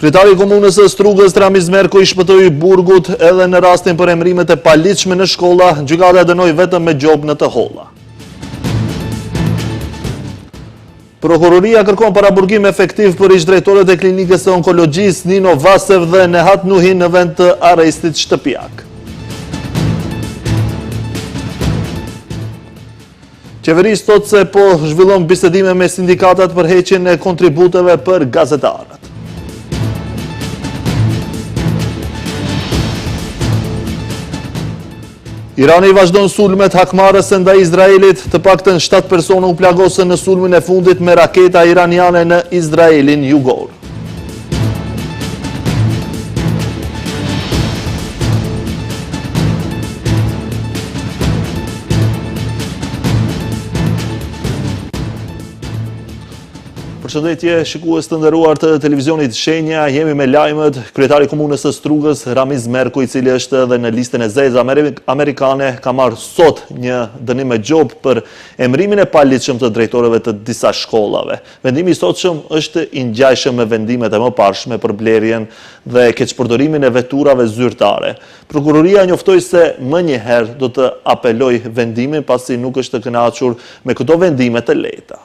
Kryetari i komunës së Strugës Ramiz Merko i shpëtoi burgut edhe në rastin për emrimet e paligjshme në shkolla, gjykata e dënoi vetëm me gjob në të holla. Prokuroria kërkon paraburgim efektiv për ish-drejtorët e klinikës së onkologjisë Nino Vasev dhe Nehat Nuhi në vend të arrestit shtëpiak. Qeverisë thotë se po zhvillon bisedime me sindikatat për heqjen e kontributeve për gazetarët. Irani vazhdon sulmet hakmarrës ndaj Izraelit, të paktën 7 persona u plagosën në sulmin e fundit me raketa iraniane në Izraelin jugor. Përshëndetje shikues të nderuar të televizionit Shenja, jemi me lajmet. Kryetari i komunës së Strugës Ramiz Merko, i cili është edhe në listën e zezë amerikane, ka marrë sot një dënim me gjob për emrimin e paligjshëm të drejtorëve të disa shkollave. Vendimi i sotshëm është i ngjajshëm me vendimet e mëparshme për blerjen dhe keqpërdorimin e veturave zyrtare. Prokuroria njoftoi se më njëherë do të apelojë vendimin pasi nuk është të kënaqur me këto vendime të lehta.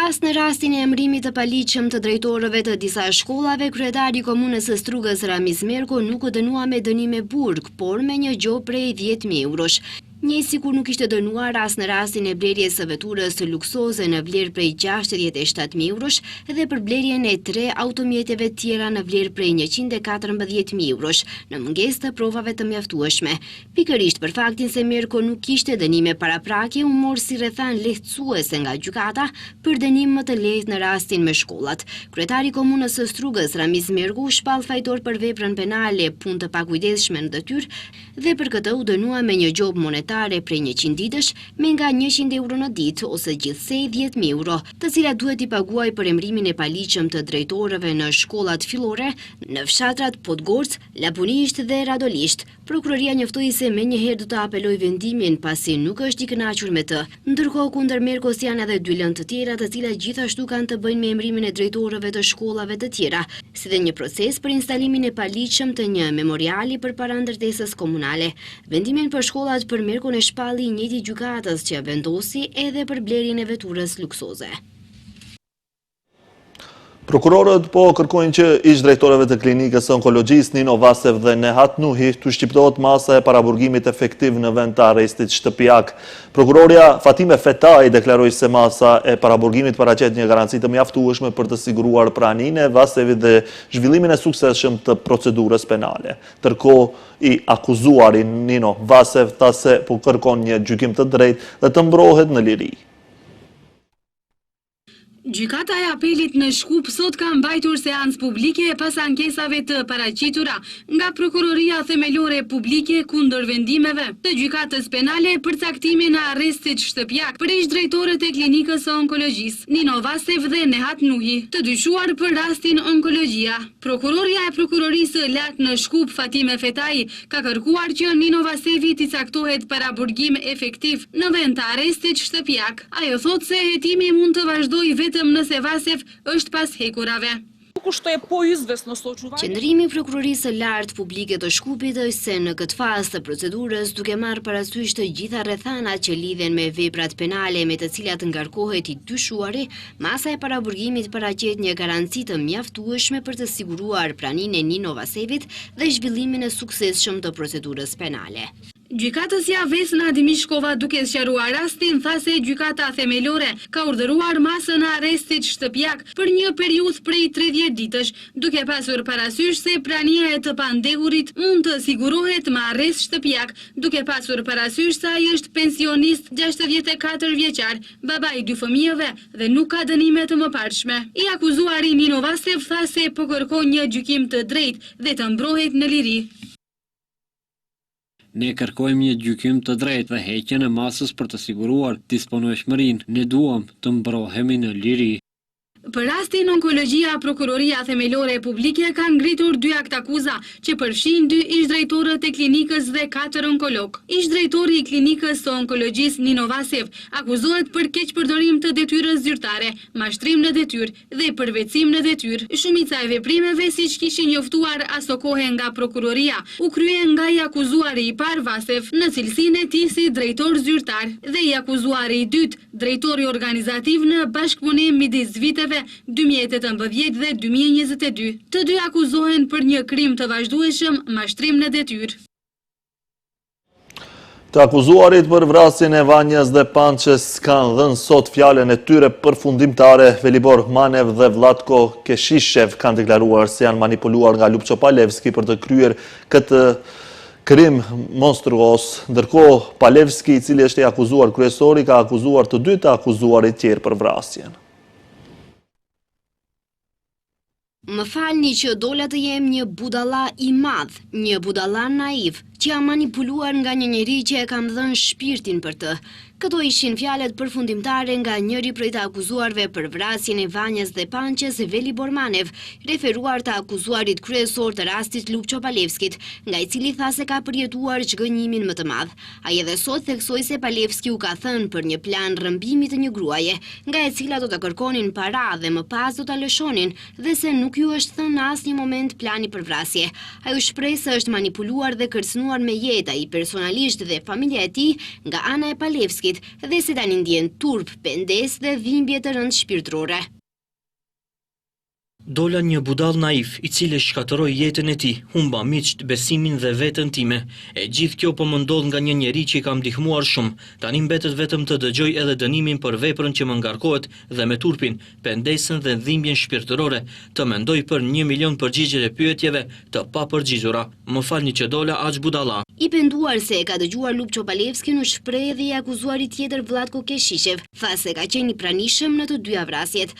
As në rastin e emrimit të paligjshëm të drejtorëve të disa shkollave, kryetari i komunës së Strugës Ramiz Merko nuk u dënua me dënim me burg, por me një gjop prej 10.000 eurosh. Një sikur nuk ishte dënuar as në rastin e blerjes së veturës luksoze në vlerë prej 67.000 eurosh dhe për blerjen e 3 automjeteve tjera në vlerë prej 114.000 eurosh, në mungesë të provave të mjaftueshme. Pikërisht për faktin se Merko nuk kishte dënime paraprake, u mor si rrethan lehtësuese nga gjykata për dënim më të lehtë në rastin me shkollat. Kryetari i komunës së Strugës Ramiz Merko u shpall fajtor për veprën penale, punë të pakujdesshme në detyrë dhe për këtë u dënua me një gjop monetar prej 100 ditësh me nga 100 euro në ditë ose gjithsej 10.000 euro, të cilat duhet i paguaj për emrimin e paligjshëm të drejtorëve në shkollat fillore në fshatrat Podgorc, Lapunisht dhe Radolisht. Prokuroria njoftoi se më njëherë do të apelojë vendimin pasi nuk është i kënaqur me të. Ndërkohë kundër Merkos janë edhe 2 lëndë të tjera, të cilat gjithashtu kanë të bëjnë me emrimin e drejtorëve të shkollave të tjera, si dhe një proces për instalimin e paligjshëm të një memoriali përpara ndërtesës komunale. Vendimin për shkollat për Merkon e shpalli i njëjti gjykatës që vendosi edhe për blerjen e veturës luksoze. Prokurorët po kërkojnë që ish-drejtorëve të klinikës së onkologjisë Nino Vasev dhe Nehat Nuhi të shqiptohet masa e paraburgimit efektiv në vend të arrestit shtëpiak. Prokuroria Fatime Fetaj deklaroi se masa e paraburgimit paraqet një garanci të mjaftueshme për të siguruar praninë e Vasevit dhe zhvillimin e suksesshëm të procedurës penale. Ndërkohë, i akuzuari Nino Vasev tha se po kërkon një gjykim të drejtë dhe të mbrohet në liri. Gjykata e apelit në Shkup sot ka mbajtur seancë publike pas ankesave të paraqitura nga Prokuroria Themelore Publike kundër vendimeve të gjykatës penale për caktimin e arrestit shtëpiak për ish-drejtorët e klinikës së onkologjisë Nino Vasev dhe Nehat Nuhi, të dyshuar për rastin onkologjia. Prokuroria e Prokurorisë së Lartë në Shkup Fatime Fetaj ka kërkuar që Nino Vasevit i caktohet paraburgim efektiv në vend të arrestit shtëpiak. Ajo thotë se hetimi mund të vazhdojë vetëm nëse Vasev është pas hekurave. Qendrimi i Prokurorisë së Lartë Publike të Shkupit është se në këtë fazë të procedurës, duke marrë parasysh të gjitha rrethanat që lidhen me veprat penale me të cilat ngarkohet i dyshuari, masa e paraburgimit paraqet një garanci të mjaftueshme për të siguruar praninë e Nino Vasevit dhe zhvillimin e suksesshëm të procedurës penale. Gjykatësja Vesna Dimishkova, duke sqaruar rastin, tha se gjykata themelore ka urdhëruar masën e arrestit shtëpiak për një periudhë prej 30 ditësh, duke pasur parasysh se prania e të pandehurit mund të sigurohet me arrest shtëpiak, duke pasur parasysh se ai është pensionist 64 vjeçar, baba i 2 fëmijëve dhe nuk ka dënime të mëparshme. I akuzuari Nino Vasev tha se po kërkon një gjykim të drejtë dhe të mbrohet në liri. Ne kërkojmë një gjykim të drejtë dhe heqjen e masës për të siguruar disponueshmërinë. Ne duam të mbrohemi në liri. Për rastin onkologjia, Prokuroria Themelore Publike ka ngritur 2 akt akuza që përfshin 2 ish-drejtorët e klinikës dhe 4 onkolog. Ish-drejtori i klinikës së onkologjisë Nino Vasev akuzohet për keqpërdorim të detyrës zyrtare, mashtrim në detyrë dhe përvetësim në detyrë. Shumica e veprimeve, siç kishin njoftuar aso kohe nga prokuroria, u kryen nga i akuzuari i parë Vasev në cilësinë e tij si drejtor zyrtar dhe i akuzuari i dytë, drejtori organizativ në bashkëpunim midis viteve 2018 dhe 2022. Të dy akuzohen për një krim të vazhdueshëm, mashtrim në detyrë. Të akuzuarit për vrasjen e Vanjas dhe Pançes kanë dhënë sot fjalën e tyre përfundimtare. Velibor Manev dhe Vlatko Keshishev kanë deklaruar se janë manipuluar nga Lupço Palevski për të kryer këtë krim monstruos. Ndërkohë, Palevski, i cili është i akuzuar kryesori, ka akuzuar të dy të akuzuarit tjerë për vrasjen. Më falni që dola të jem një budalla i madh, një budalla naiv, që jam manipuluar nga një njeri që e kam dhënë shpirtin për të. Këto ishin fjalët përfundimtare nga njëri prej të akuzuarve për vrasjen e Vanjas dhe Pançes, Velibor Manev, referuar të akuzuarit kryesor të rastit Lupço Palevskit, nga i cili tha se ka përjetuar çgënjimin më të madh. Ai edhe sot theksoi se Palevski u ka thënë për një plan rrëmbimi të një gruaje, nga e cila do të kërkonin para dhe më pas do ta lëshonin, dhe se nuk ju është thënë në asnjë moment plani për vrasje. Ai u shpreh se është manipuluar dhe kërcënuar me jetë ai personalisht dhe familja e tij nga ana e Palevskit, dhe se tani ndjen turp, pendes dhe dhimbje të rëndë shpirtërore. Dola një budall naif, i cili shkatëroi jetën e tij, humba miqt, besimin dhe veten time. E gjithë kjo po më ndodh nga një njeri që i kam ndihmuar shumë. Tani mbetet vetëm të dëgjoj edhe dënimin për veprën që më ngarkohet dhe me turpin, pendesën dhe dhimbjen shpirtërore, të mendoj për 1 milion përgjigje e pyetjeve të papërgjigjura. Më falni që dola aq budalla. I penduar se e ka dëgjuar Lupço Palevski në shpreh dhe i akuzuari tjetër Vlatko Keshishev, tha se ka qenë i pranishëm në të dyja vrasjet.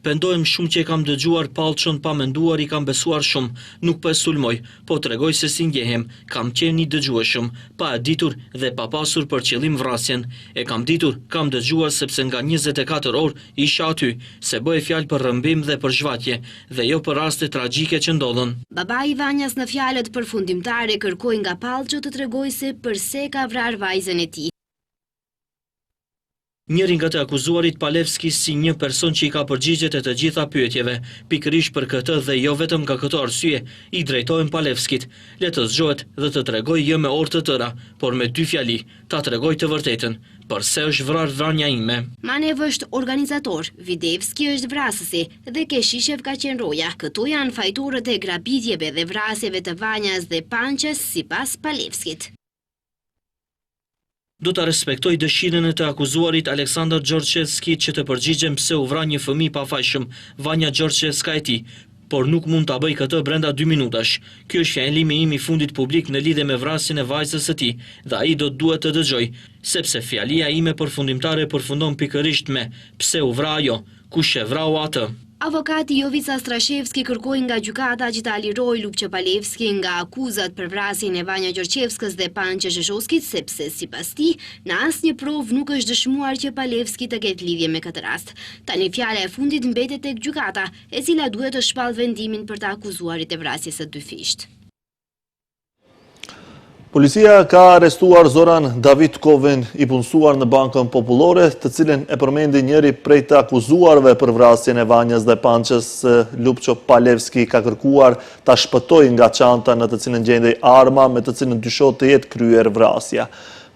Pendohem shumë që e kam dëgjuar Pallçon pa menduar, i kam besuar shumë, nuk po e sulmoj, po tregoj se si ndjehem, kam qenë i dëgjueshëm, pa e ditur dhe pa pasur për qëllim vrasjen. E kam ditur, kam dëgjuar sepse nga 24 orë isha aty, se bëhe fjalë për rrëmbim dhe për zhvatje, dhe jo për raste tragjike që ndodhen. Babai i Vanjas në fjalët përfundimtare kërkoi nga Pallço të tregojë se pse ka vrarë vajzën e tij. Njëri nga të akuzuarit Palevski si një person që i ka përgjigjet e të gjitha pyetjeve, pikërisht për këtë dhe jo vetëm nga këto arsye, i drejtohen Palevskit. Le të zgjohet dhe të tregoj jo me orë të tëra, por me 2 fjali, ta tregoj të vërtetën, përse është vrarë Vanja ime. Manev është organizator, Videvski është vrasësi dhe Keshishev ka qenë roja. Këto janë fajtorët e grabitjeve dhe vrasjeve të Vanjas dhe Pançes sipas Palevskit. Do ta respektoj dëshirën e të akuzuarit Aleksandar Gjorçevski që të përgjigjem pse u vra një fëmijë pafajshëm, Vanja Gjorçevska e tij, por nuk mund ta bëj këtë brenda 2 minutash. Ky është fjalimi im i fundit publik në lidhje me vrasjen e vajzës së tij, dhe ai do duhet të dëgjoj, sepse fjalia ime përfundimtare përfundon pikërisht me pse u vra ajo, kush e vrau atë. Avokati Jovica Strashevski kërkoi nga gjykata që ta lirojë Lupço Palevski nga akuzat për vrasjen e Vanja Gjorçevskës dhe Pançes Zhezhoskit, sepse sipas tij, në asnjë provë nuk është dëshmuar që Palevski të ketë lidhje me këtë rast. Tani fjala e fundit mbetet tek gjykata, e cila duhet të shpallë vendimin për të akuzuarit e vrasjes së dyfisht. Policia ka arrestuar Zoran Davitkovin, i punësuar në Bankën Popullore, të cilin e përmendi njëri prej të akuzuarve për vrasjen e Vanjas dhe Pançes. Lupço Palevski ka kërkuar ta shpëtojë nga çanta në të cilën gjendej arma me të cilën dyshohet të jetë kryer vrasja.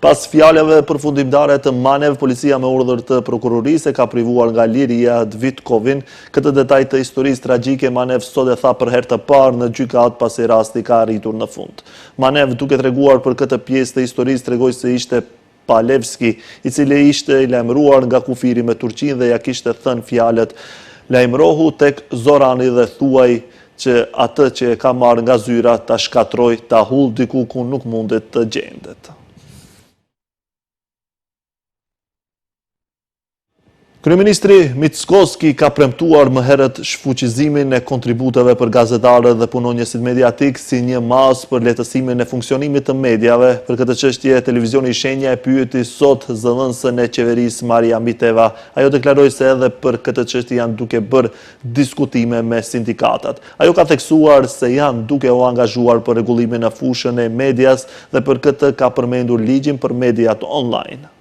Pas fjalëve përfundimtare të Manev, policia me urdhër të prokurorisë ka privuar nga liria Davitkovin. Këtë detaj të historisë tragjike Manev sot e tha për herë të parë në gjykatë pasi rasti ka arritur në fund. Manev, duke treguar për këtë pjesë të historisë, tregoi se ishte Palevski, i cili ishte i lajmëruar nga kufiri me Turqinë dhe ja kishte thënë fjalët: "Lajmërohu tek Zorani dhe thuaj që atë që e ka marrë nga zyra ta shkatroj, ta hull diku ku nuk mundet të gjendet." Kryeministri Mickoski ka premtuar më herët shfuqizimin e kontributeve për gazetarët dhe punonjësit mediatik si një masë për lehtësimin e funksionimit të mediave. Për këtë çështje, televizioni Shenja e pyeti sot zëdhënësën e qeverisë Maria Miteva. Ajo deklaroi se edhe për këtë çështje janë duke bërë diskutime me sindikatat. Ajo ka theksuar se janë duke u angazhuar për rregullimin në fushën e medias dhe për këtë ka përmendur ligjin për mediat online.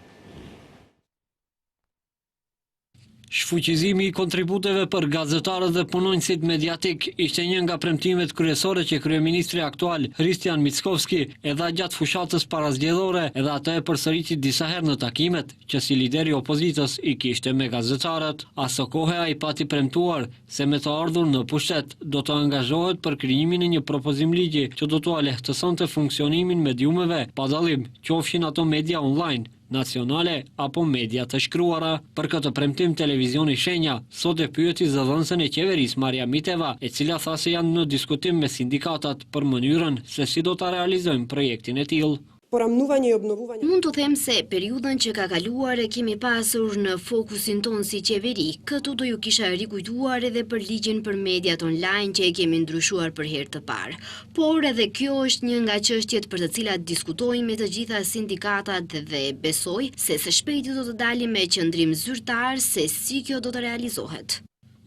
Shfuqizimi i kontributeve për gazetarët dhe punonjësit mediatik ishte një nga premtimet kryesore që kryeministri aktual Hristijan Mickoski e dha gjatë fushatës parazgjedhore edhe atë e përsëriti disa herë në takimet që si lideri i opozitës i kishte me gazetarët. Aso kohe ai pati premtuar se me të ardhur në pushtet do të angazhohet për krijimin e një propozim ligji që do t'u lehtësonte funksionimin mediumeve, pa dallim qofshin ato media online, nacionale apo media të shkruara. Për këtë premtim televizioni Shenja sot e pyeti zëdhënësën e qeverisë Maria Miteva, e cila tha se janë në diskutim me sindikatat për mënyrën se si do ta realizojnë projektin e tillë. Mund të them se periudhën që ka kaluar e kemi pasur në fokusin ton si qeveri. Këtu do ju kisha rikujtuar edhe për ligjin për mediat online që e kemi ndryshuar për herë të parë. Por edhe kjo është një nga çështjet për të cilat diskutojmë me të gjitha sindikatat dhe besoj se së shpejti do të dalim me qëndrim zyrtar se si kjo do të realizohet.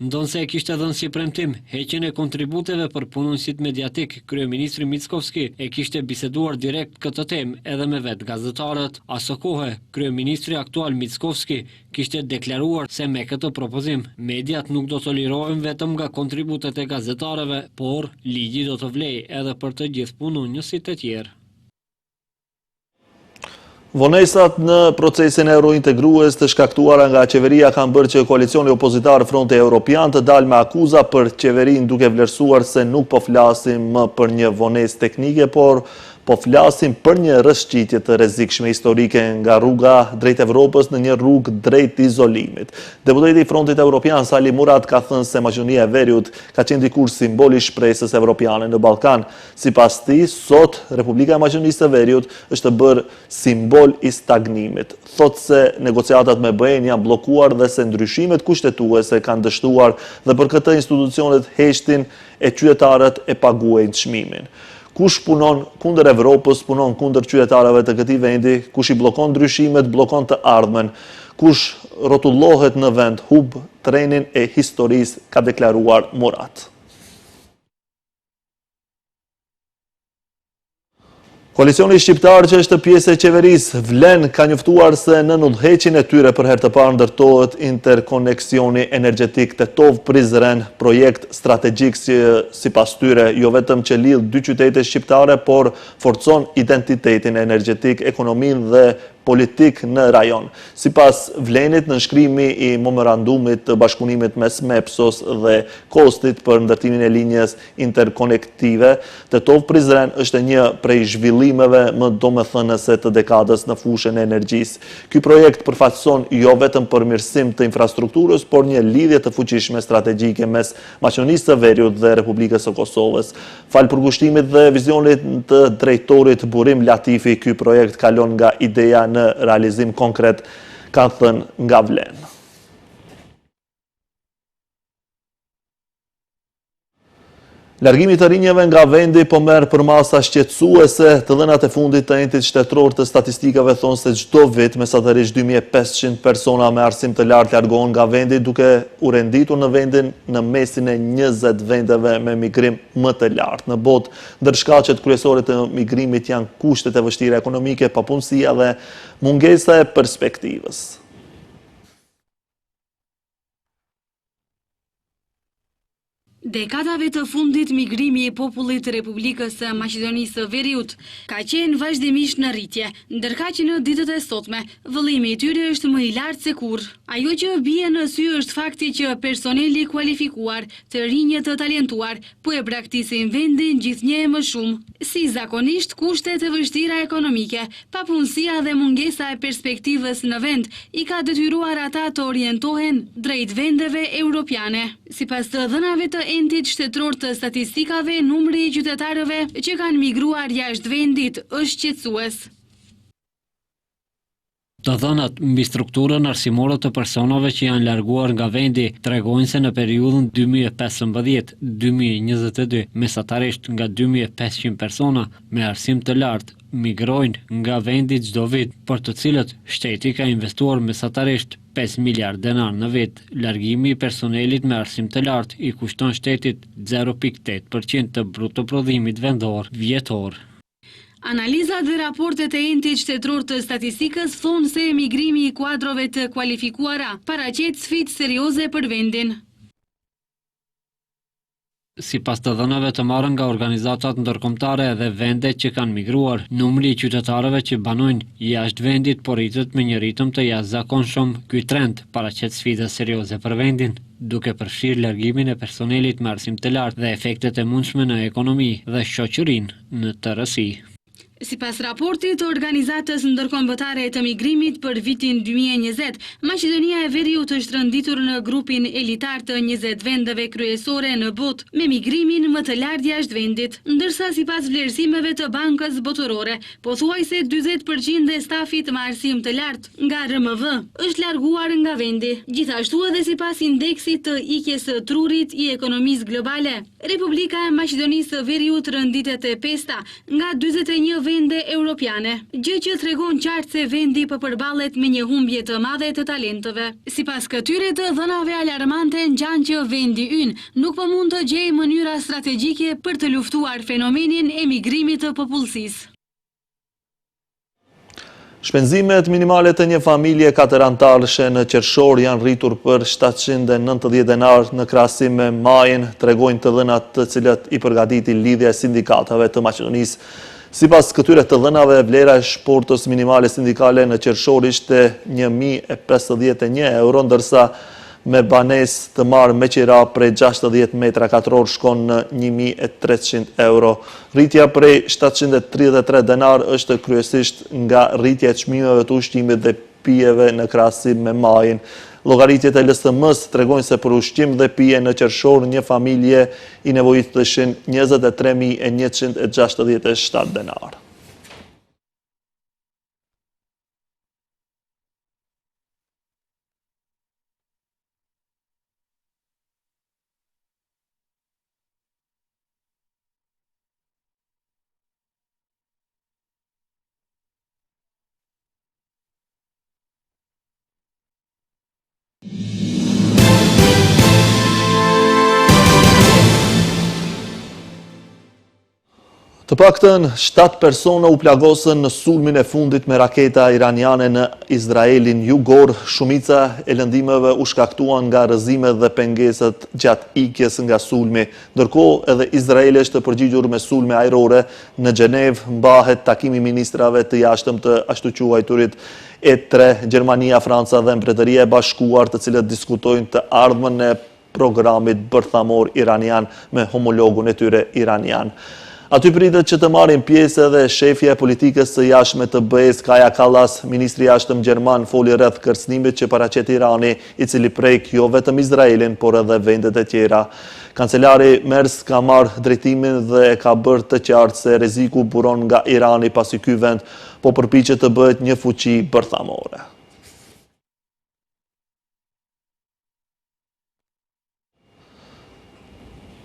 Ndonse e kishte dhënë si premtim heqjen e kontributeve për punonjësit mediatik, kryeministri Mickoski e kishte biseduar direkt këtë temë edhe me vetë gazetarët. Aso kohe, kryeministri aktual Mickoski kishte deklaruar se me këtë propozim mediat nuk do të lirohen vetëm nga kontributet e gazetarëve, por ligji do të vlejë edhe për të gjithë punonjësit e tjerë. Vonesat në procesin eurointegrues të shkaktuara nga qeveria kanë bërë që koalicioni opozitar Fronti Evropian të dalë me akuza për qeverinë duke vlerësuar se nuk po flasim më për një vonesë teknike, por po flasim për një rrëshqitje të rrezikshme historike nga rruga drejt Evropës në një rrugë drejt izolimit. Deputeti i Frontit Evropian Sali Murat ka thënë se Maqedonia e Veriut ka qenë dikur simboli i shpresës evropiane në Ballkan. Sipas tij, sot Republika e Maqedonisë së Veriut është bërë simbol i stagnimit. Thotë se negociatat me BE-n janë bllokuar dhe se ndryshimet kushtetuese kanë dështuar dhe për këtë institucionet heqtin e qytetarët e paguajnë çmimin. Kush punon kundër Evropës, punon kundër qytetarëve të këtij vendi, kush i bllokon ndryshimet, bllokon të ardhmen. Kush rrotullohet në vend, hub trenin e historisë, ka deklaruar Murat. Koalicioni shqiptar që është pjesë e qeverisë vlen ka njoftuar se në udhëheqjen e tyre për herë të parë ndërtohet interkoneksioni energjetik Tetov-Prizren, projekt strategjik që sipas tyre jo vetëm që lidh dy qytete shqiptare, por forcon identitetin energjetik, ekonominë dhe politik në rajon. Sipas Vlenit, nënshkrimi i memorandumit të bashkëpunimit mes MEPSOS dhe Kostit për ndërtimin e linjës interkonektive, Tetov-Prizren është një prej zhvillimeve më domethënëse të dekadës në fushën e energjisë. Ky projekt përfaqëson jo vetëm përmirësim të infrastrukturës, por një lidhje të fuqishme strategjike mes Maqedonisë së Veriut dhe Republikës së Kosovës. Fal përkushtimit dhe vizionit të drejtorit Burim Latifi, ky projekt kalon nga ideja në realizim konkret, kanë thënë nga Vlen. Largimi të rinjeve nga vendi po merr për masa shqetësuese. Të dhënat e fundit të entit shtetëror të statistikave thonë se çdo vit mesatërisht 2500 persona me arsim të lartë largohen nga vendi, duke u renditur në vendin në mesin e 20 vendeve me migrim më të lartë në botë. Ndër shkaqet kryesore të migrimit janë kushtet e vështira ekonomike, papunësia dhe mungesa e perspektivës. Dekadave të fundit, migrimi i popullit të Republikës së Maqedonisë së Veriut ka qenë vazhdimisht në rritje, ndërka që në ditët e sotme, vëllimi i tyre është më i lartë se kurrë. Ajo që bie në sy është fakti që personeli kualifikuar, të rinj të talentuar, po e braktisin vendin gjithnjë më shumë. Si zakonisht, kushtet e vështira ekonomike, papunësia dhe mungesa e perspektivës në vend i ka detyruar ata të orientohen drejt vendeve europiane. Sipas të dhënave të entit shtetëror të statistikave, numri i qytetarëve që kanë migruar jashtë vendit është shqetësues. Të dhënat mbi strukturën arsimore të personave që janë larguar nga vendi tregojnë se në periudhën 2015-2022 mesatarisht nga 2500 persona me arsim të lartë migrojnë nga vendi çdo vit, për të cilët shteti ka investuar mesatarisht 5 miliard denar në vit. Largimi i personelit me arsim të lartë i kushton shtetit 0.8% të brutoprodhimit vendor vjetor. Analizat dhe raportet e entit shtetëror të statistikës thonë se emigrimi i kuadrove të kualifikuara paraqet sfidë serioze për vendin. Sipas të dhënave të marrën nga organizatat ndërkombëtare dhe vendet që kanë migruar, numri i qytetarëve që banojnë jashtë vendit po rritet me një ritëm të jashtëzakonshëm. Ky trend paraqet sfida serioze për vendin, duke përfshirë largimin e personelit me arsim të lartë dhe efektet e mundshme në ekonomi dhe shoqërinë në tërësi. Sipas raportit të Organizatës Ndërkombëtare të Migrimit për vitin 2020, Maqedonia e Veriut është rënditur në grupin elitar të 20 vendeve kryesore në botë me migrimin më të lartë jashtë vendit, ndërsa sipas vlerësimeve të Bankës Botërore, pothuajse 40% e stafit me arsim të lartë nga RMV është larguar nga vendi. Gjithashtu edhe sipas indeksit të ikjes së trurit i ekonomisë globale, Republika e Maqedonisë së Veriut rënditet e pesta nga 41 vende europiane, gjë që tregon qartë se vendi po përballet me një humbje të madhe të talenteve. Sipas këtyre të dhënave alarmante, ngjan që vendi ynë nuk po mund të gjejë mënyra strategjike për të luftuar fenomenin e migrimit të popullsisë. Shpenzimet minimale të një familje 4 antarëshe në Qershor janë rritur për 790 denar në krahasim me majin, tregojnë të dhënat të cilët i përgatiti Lidhja e Sindikatave të Maqedonisë. Sipas këtyre të dhënave, vlera e shportës minimale sindikale në Qershor ishte 1051 euro, ndërsa me banesë të marrë me qira prej 60 metra katror shkon në 1300 euro. Rritja prej 733 denar është kryesisht nga rritja e çmimeve të ushqimit dhe pijeve në krahasim me majin. Llogaritjet e LSM-s tregojnë se për ushqim dhe pije në Qershor një familje i nevojitëshin 23.167 denar. Të paktën 7 persona u plagosën në sulmin e fundit me raketa iraniane në Izraelin jugor. Shumica e lëndimeve u shkaktuan nga rrëzimet dhe pengesat gjatë ikjes nga sulmi. Ndërkohë, edhe Izraeli është përgjigjur me sulme ajrore. Në Gjenevë mbahet takimi ministrave të jashtëm të ashtu quajturit E3, Gjermania, Franca dhe Mbretëria e Bashkuar, të cilët diskutojnë të ardhmen e programit bërthamor iranian me homologun e tyre iranian. Aty pritet që të marrin pjesë edhe shefja e politikës së jashtme të BE-s Kaja Kallas. Ministri i jashtëm gjerman foli rreth kërcënimit që paraqet Irani, i cili prek jo vetëm Izraelin, por edhe vendet e tjera. Kancelari Merz ka marrë drejtimin dhe e ka bërë të qartë se rreziku buron nga Irani pasi ky vend po përpiqet të bëhet një fuqi bërthamore.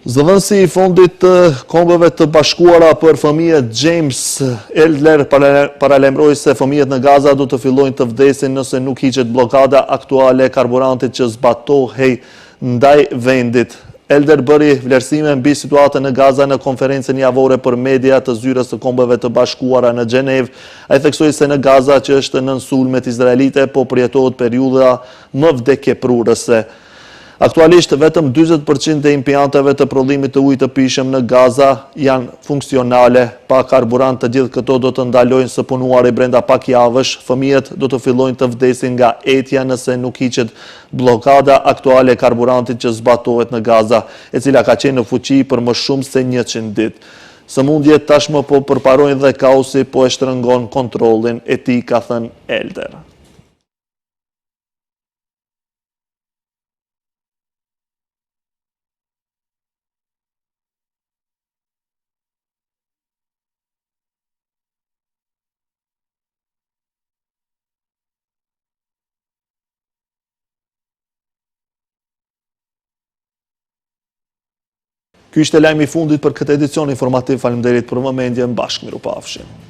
Zëvendësi i Fondit të Kombeve të Bashkuara për Fëmijët James Elder paralemroi se fëmijët në Gaza do të fillojnë të vdesin nëse nuk hiqet blokada aktuale e karburantit që zbatohej ndaj vendit. Elder bëri vlerësime mbi situatën në Gaza në konferencën javore për media të Zyrës së Kombeve të Bashkuara në Gjenevë. Ai theksoi se në Gaza, që është nën sulmet izraelite, po përjetohet periudha më vdekjeprurëse. Aktualisht, vetëm 40% e impianteve të prodhimit të ujit të pishëm në Gaza janë funksionale. Pa karburant, të gjithë këto do të ndalojnë së punuari brenda pak javësh. Fëmijët do të fillojnë të vdesin nga etja nëse nuk hiqet blokada aktuale e karburantit që zbatohet në Gaza, e cila ka qenë në fuqi për më shumë se 100 ditë. Sëmundjet tashmë po përparojnë dhe kaosi po e shtrëngon kontrollin e tij, ka thënë Elder. Ky ishte lajmi i fundit për këtë edicion informativ. Faleminderit për vëmendjen. Bashkë mirupafshim.